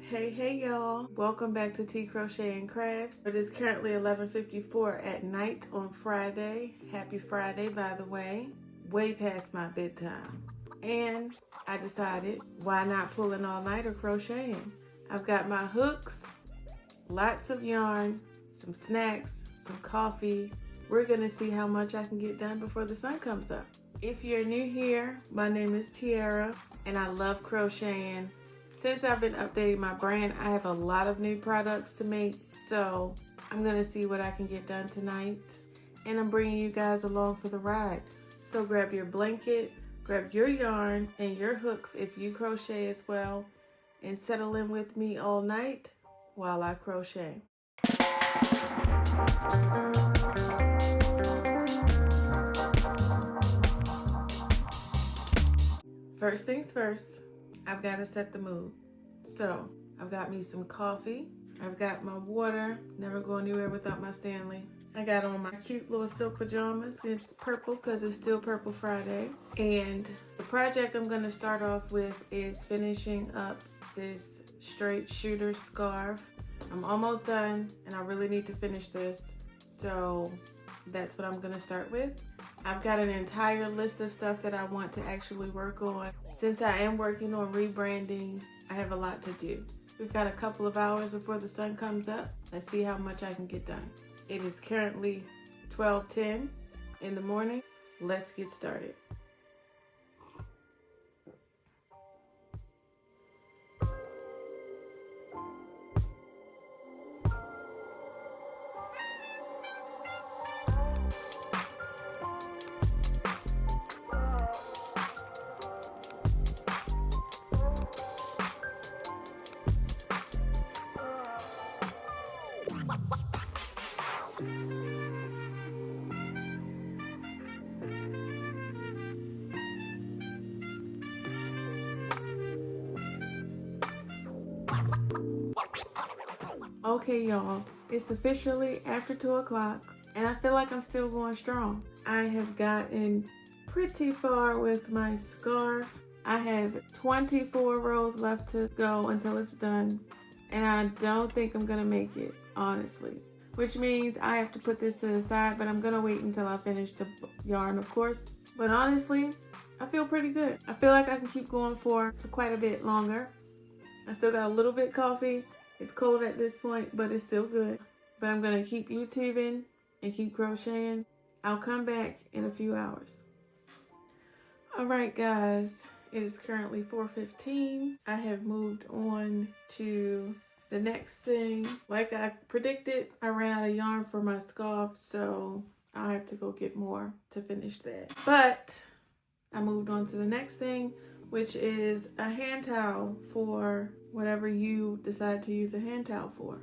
Hey y'all, welcome back to Tea Crochet and Crafts. It is currently 11:54 at night on Friday. Happy Friday, by the way. Way past my bedtime. And I decided, why not pull an all-nighter crocheting? I've got my hooks, lots of yarn, some snacks, some coffee. We're gonna see how much I can get done before the sun comes up. If you're new here, my name is Tiara and I love crocheting. Since I've been updating my brand, I have a lot of new products to make, so I'm gonna see what I can get done tonight. And I'm bringing you guys along for the ride. So grab your blanket, grab your yarn and your hooks if you crochet as well, and settle in with me all night while I crochet. First things first, I've got to set the mood. So I've got me some coffee. I've got my water. Never go anywhere without my Stanley. I got on my cute little silk pajamas. It's purple because it's still Purple Friday. And the project I'm going to start off with is finishing up this straight shooter scarf. I'm almost done and I really need to finish this. So that's what I'm going to start with. I've got an entire list of stuff that I want to actually work on. Since I am working on rebranding, I have a lot to do. We've got a couple of hours before the sun comes up. Let's see how much I can get done. It is currently 12:10 in the morning. Let's get started. Okay, y'all, it's officially after 2 o'clock and I feel like I'm still going strong. I have gotten pretty far with my scarf. I have 24 rows left to go until it's done, and I don't think I'm gonna make it, honestly. Which means I have to put this to the side, but I'm gonna wait until I finish the yarn, of course. But honestly, I feel pretty good. I feel like I can keep going for quite a bit longer. I still got a little bit coffee. It's cold at this point, but it's still good. But I'm gonna keep YouTubing and keep crocheting. I'll come back in a few hours. All right, guys, it is currently 4:15. I have moved on to the next thing. Like I predicted, I ran out of yarn for my scarf, so I have to go get more to finish that. But I moved on to the next thing, which is a hand towel for whatever you decide to use a hand towel for.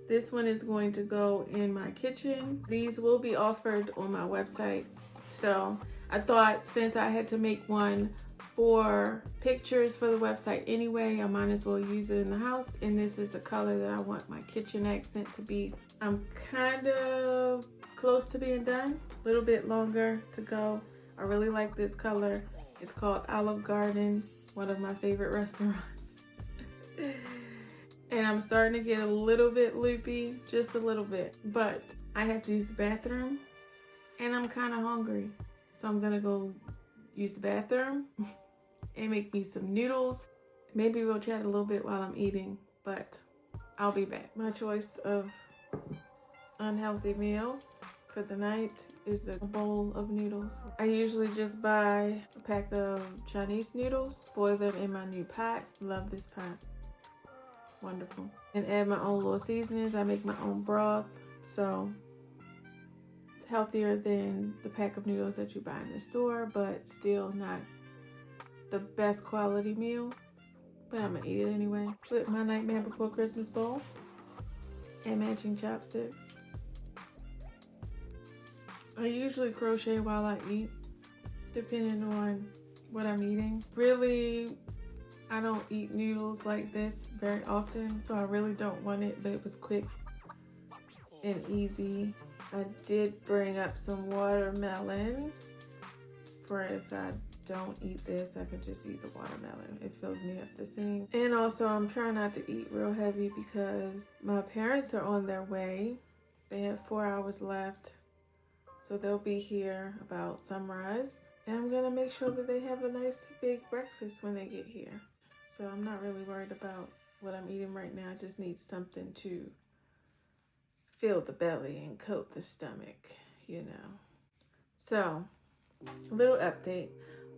This one is going to go in my kitchen. These will be offered on my website. So I thought since I had to make one for pictures for the website anyway, I might as well use it in the house. And this is the color that I want my kitchen accent to be. I'm kind of close to being done. A little bit longer to go. I really like this color. It's called Olive Garden, one of my favorite restaurants. And I'm starting to get a little bit loopy, just a little bit. But I have to use the bathroom and I'm kind of hungry. So I'm gonna go use the bathroom and make me some noodles. Maybe we'll chat a little bit while I'm eating, but I'll be back. My choice of unhealthy meal for the night is a bowl of noodles. I usually just buy a pack of Chinese noodles, boil them in my new pot. Love this pot. Wonderful. And add my own little seasonings. I make my own broth, so it's healthier than the pack of noodles that you buy in the store, but still not the best quality meal. But I'm gonna eat it anyway. With my Nightmare Before Christmas bowl and matching chopsticks. I usually crochet while I eat, depending on what I'm eating. Really, I don't eat noodles like this very often, so I really don't want it, but it was quick and easy. I did bring up some watermelon for if I don't eat this, I could just eat the watermelon. It fills me up the same. And also I'm trying not to eat real heavy because my parents are on their way. They have 4 hours left. So they'll be here about sunrise. And I'm gonna make sure that they have a nice big breakfast when they get here. So I'm not really worried about what I'm eating right now. I just need something to fill the belly and coat the stomach, you know. So, a little update.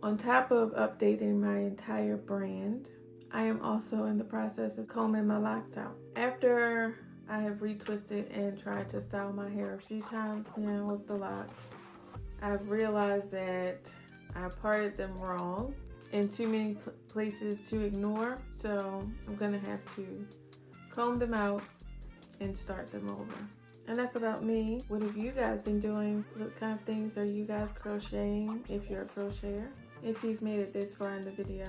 On top of updating my entire brand, I am also in the process of combing my locks out. After I have retwisted and tried to style my hair a few times now with the locks, I've realized that I parted them wrong in too many places to ignore. So I'm gonna have to comb them out and start them over. Enough about me. What have you guys been doing? What kind of things are you guys crocheting if you're a crocheter? If you've made it this far in the video,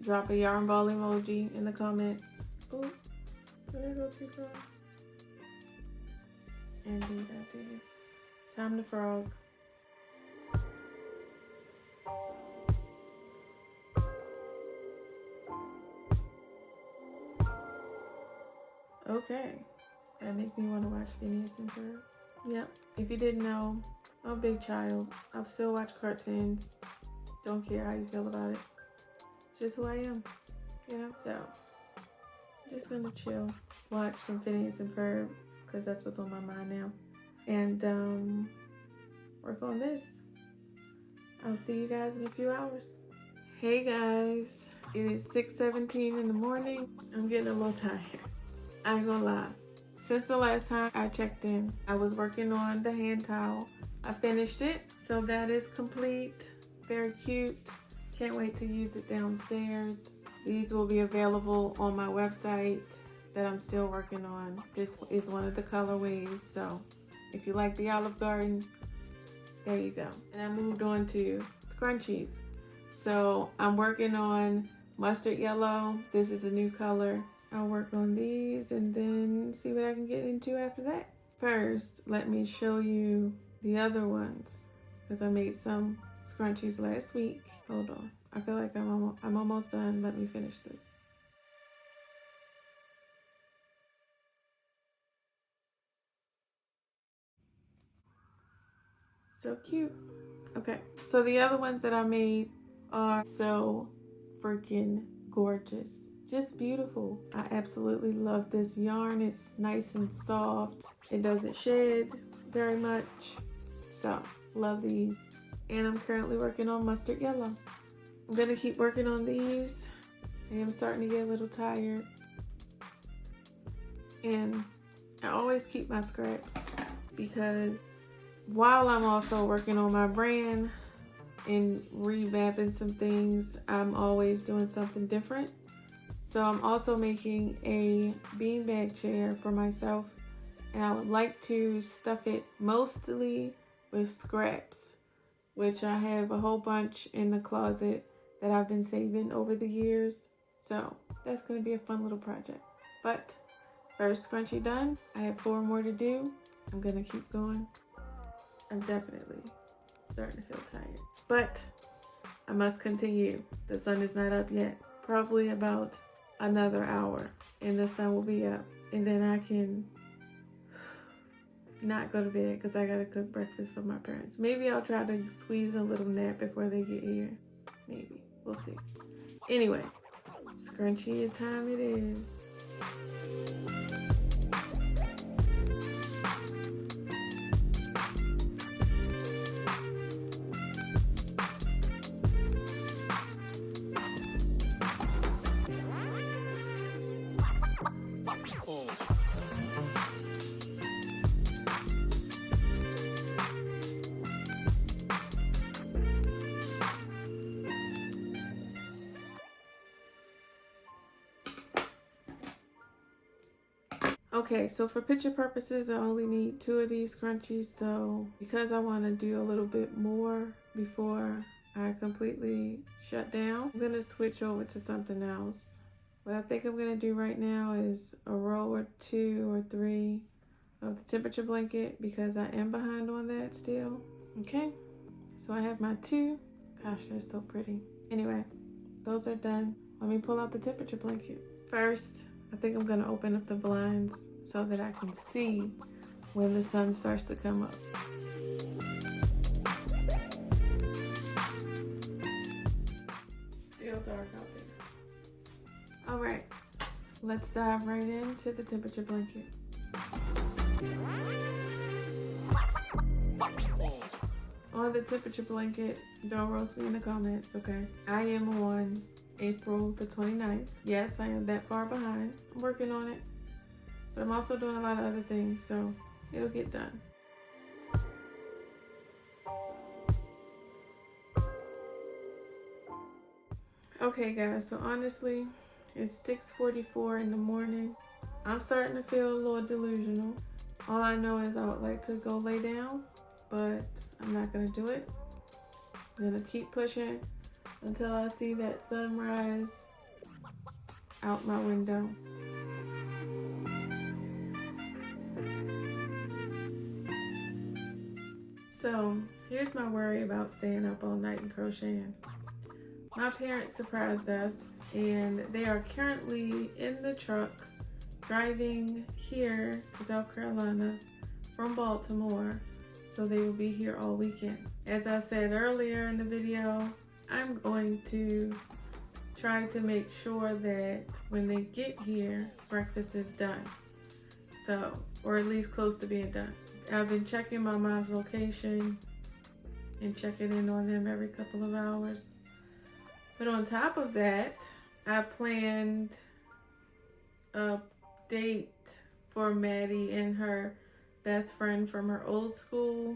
drop a yarn ball emoji in the comments. Oh, did I go too far? And do that, dude. Time to frog. Okay. That makes me want to watch Phineas and Ferb. Yep. If you didn't know, I'm a big child. I'll still watch cartoons. Don't care how you feel about it. Just who I am. You know? So, just gonna chill. Watch some Phineas and Ferb. Because that's what's on my mind now. And, work on this. I'll see you guys in a few hours. Hey guys. It is 6:17 in the morning. I'm getting a little tired. I ain't gonna lie. Since the last time I checked in, I was working on the hand towel. I finished it, so that is complete. Very cute. Can't wait to use it downstairs. These will be available on my website that I'm still working on. This is one of the colorways, so if you like the Olive Garden, there you go. And I moved on to scrunchies. So I'm working on mustard yellow. This is a new color. I'll work on these and then see what I can get into after that. First, let me show you the other ones because I made some scrunchies last week. Hold on. I feel like I'm almost done. Let me finish this. So cute. Okay, so the other ones that I made are so freaking gorgeous. Just beautiful. I absolutely love this yarn. It's nice and soft. It doesn't shed very much. So, love these. And I'm currently working on mustard yellow. I'm gonna keep working on these. I am starting to get a little tired. And I always keep my scraps because while I'm also working on my brand and revamping some things, I'm always doing something different. So I'm also making a beanbag chair for myself, and I would like to stuff it mostly with scraps, which I have a whole bunch in the closet that I've been saving over the years. So that's going to be a fun little project. But first scrunchie done. I have 4 more to do. I'm going to keep going. I'm definitely starting to feel tired, but I must continue. The sun is not up yet. Probably about another hour and the sun will be up, and then I can not go to bed because I gotta cook breakfast for my parents. Maybe I'll try to squeeze a little nap before they get here. Maybe. We'll see. Anyway, scrunchie time it is. Okay, so for picture purposes, I only need 2 of these scrunchies. So because I want to do a little bit more before I completely shut down, I'm going to switch over to something else. What I think I'm going to do right now is a row or 2 or 3 of the temperature blanket because I am behind on that still. Okay, so I have my 2 Gosh, they're so pretty. Anyway, those are done. Let me pull out the temperature blanket. First, I think I'm gonna open up the blinds so that I can see when the sun starts to come up. Still dark out there. All right, let's dive right into the temperature blanket. On the temperature blanket, don't roast me in the comments, okay? I am on April the 29th. Yes, I am that far behind. I'm working on it. But I'm also doing a lot of other things, so it'll get done. Okay guys, so honestly, it's 6:44 in the morning. I'm starting to feel a little delusional. All I know is I would like to go lay down, but I'm not gonna do it. I'm gonna keep pushing until I see that sunrise out my window. So here's my worry about staying up all night and crocheting. My parents surprised us and they are currently in the truck driving here to South Carolina from Baltimore, so they will be here all weekend. As I said earlier in the video, I'm going to try to make sure that when they get here, breakfast is done. So, or at least close to being done. I've been checking my mom's location and checking in on them every couple of hours. But on top of that, I planned a date for Maddie and her best friend from her old school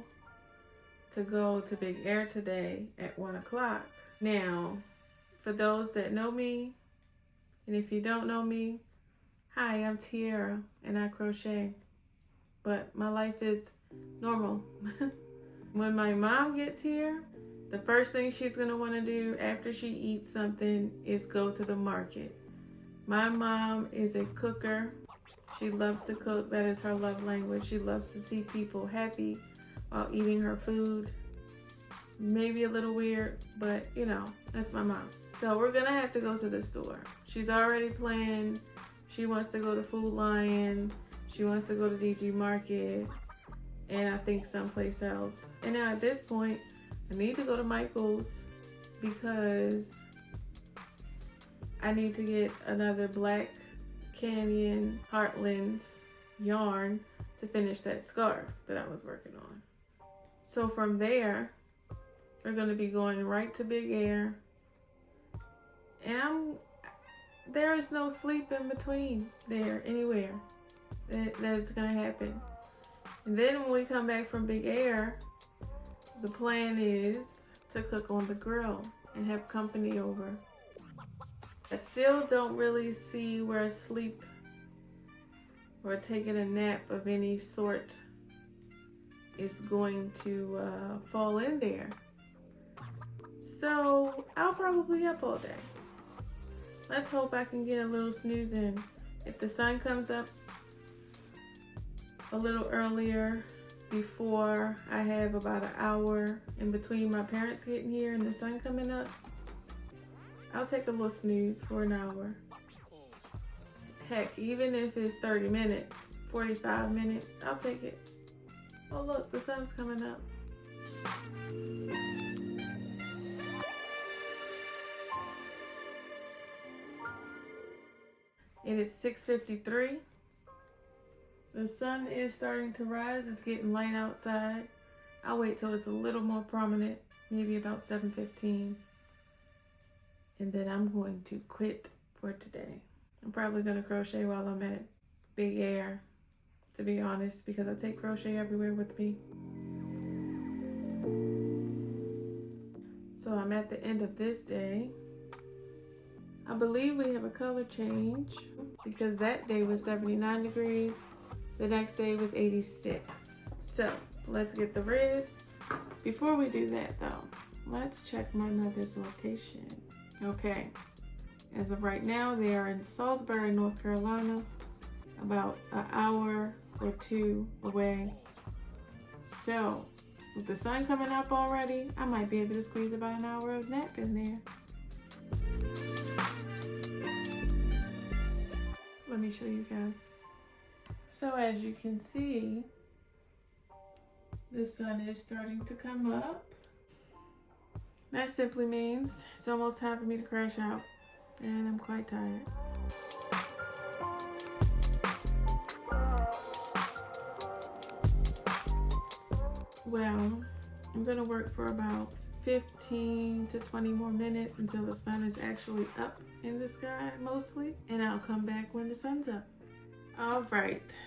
to go to Big Air today at 1 o'clock. Now, for those that know me, and if you don't know me, hi, I'm Tiara and I crochet. But my life is normal. When my mom gets here, the first thing she's gonna wanna do after she eats something is go to the market. My mom is a cooker. She loves to cook. That is her love language. She loves to see people happy while eating her food. Maybe a little weird, but you know, that's my mom. So we're gonna have to go to the store. She's already planned. She wants to go to Food Lion. She wants to go to DG Market. And I think someplace else. And now at this point, I need to go to Michael's because I need to get another Black Canyon Heartlands yarn to finish that scarf that I was working on. So from there, we're going to be going right to Big Air. And there is no sleep in between there anywhere that it's going to happen. And then when we come back from Big Air, the plan is to cook on the grill and have company over. I still don't really see where sleep or taking a nap of any sort is going to fall in there. So I'll probably be up all day. Let's hope I can get a little snooze in. If the sun comes up a little earlier, before I have about an hour in between my parents getting here and the sun coming up, I'll take a little snooze for an hour. Heck, even if it's 30 minutes, 45 minutes, I'll take it. Oh look, the sun's coming up. It is 6:53. The sun is starting to rise. It's getting light outside. I'll wait till it's a little more prominent, maybe about 7:15. And then I'm going to quit for today. I'm probably going to crochet while I'm at Big Air, to be honest, because I take crochet everywhere with me. So I'm at the end of this day. I believe we have a color change because that day was 79 degrees. The next day was 86. So let's get the red. Before we do that though, let's check my mother's location. Okay, as of right now, they are in Salisbury, North Carolina, about an hour or two away. So with the sun coming up already, I might be able to squeeze about an hour of nap in there. Let me show you guys. So as you can see, the sun is starting to come up. That simply means it's almost time for me to crash out, and I'm quite tired. Well, I'm gonna work for about 15 to 20 more minutes until the sun is actually up in the sky mostly, and I'll come back when the sun's up. All right,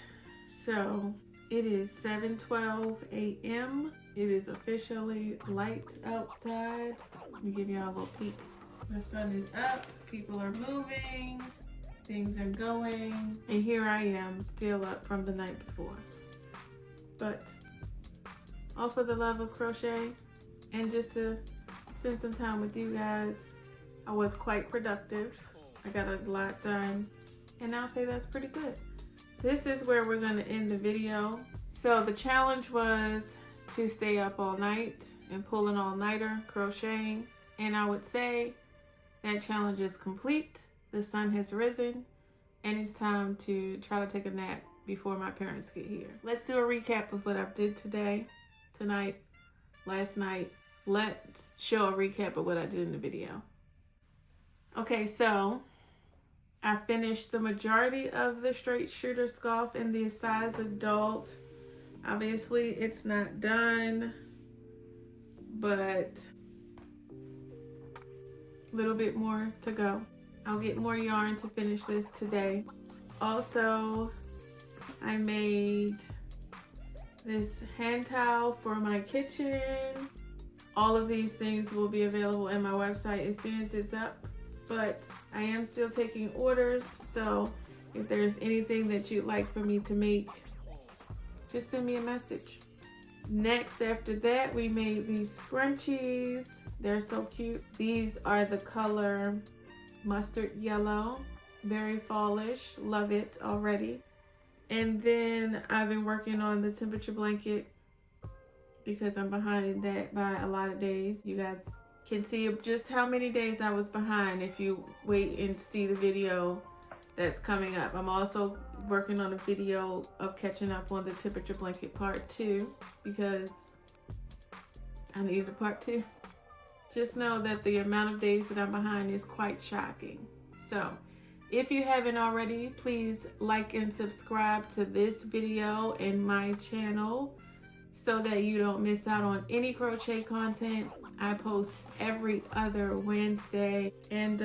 so it is 7:12 a.m. It is officially light outside. Let me give y'all a little peek. The sun is up, people are moving, things are going, and here I am still up from the night before. But all for the love of crochet and just to spend some time with you guys. I was quite productive. I got a lot done, and I'll say that's pretty good. This is where we're gonna end the video. So the challenge was to stay up all night and pull an all-nighter crocheting, and I would say that challenge is complete. The sun has risen, and it's time to try to take a nap before my parents get here. Let's do a recap of what I did today, tonight, last night. Let's show a recap of what I did in the video. Okay, so I finished the majority of the straight shooter scarf in the size adult. Obviously, it's not done, but a little bit more to go. I'll get more yarn to finish this today. Also, I made this hand towel for my kitchen. All of these things will be available in my website as soon as it's up, but I am still taking orders, so if there's anything that you'd like for me to make, just send me a message. Next, after that, we made these scrunchies. They're so cute. These are the color mustard yellow, very fallish, love it already. And then I've been working on the temperature blanket because I'm behind that by a lot of days. You guys can see just how many days I was behind if you wait and see the video that's coming up. I'm also working on a video of catching up on the temperature blanket part 2 because I needed a part 2. Just know that the amount of days that I'm behind is quite shocking. So if you haven't already, please like and subscribe to this video and my channel so that you don't miss out on any crochet content. I post every other Wednesday. And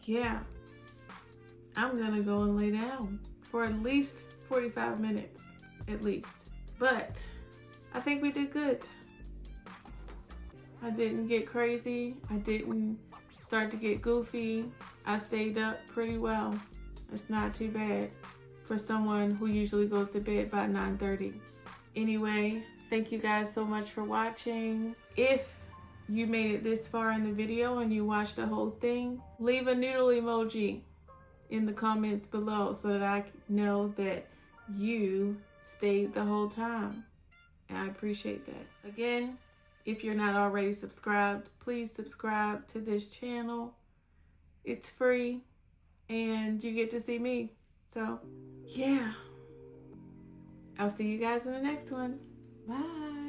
yeah, I'm gonna go and lay down for at least 45 minutes, at least. But I think we did good. I didn't get crazy. I didn't start to get goofy. I stayed up pretty well. It's not too bad for someone who usually goes to bed by 9:30. Anyway, thank you guys so much for watching. If you made it this far in the video and you watched the whole thing, leave a noodle emoji in the comments below so that I know that you stayed the whole time. And I appreciate that. Again, if you're not already subscribed, please subscribe to this channel. It's free and you get to see me. So yeah, I'll see you guys in the next one. Bye.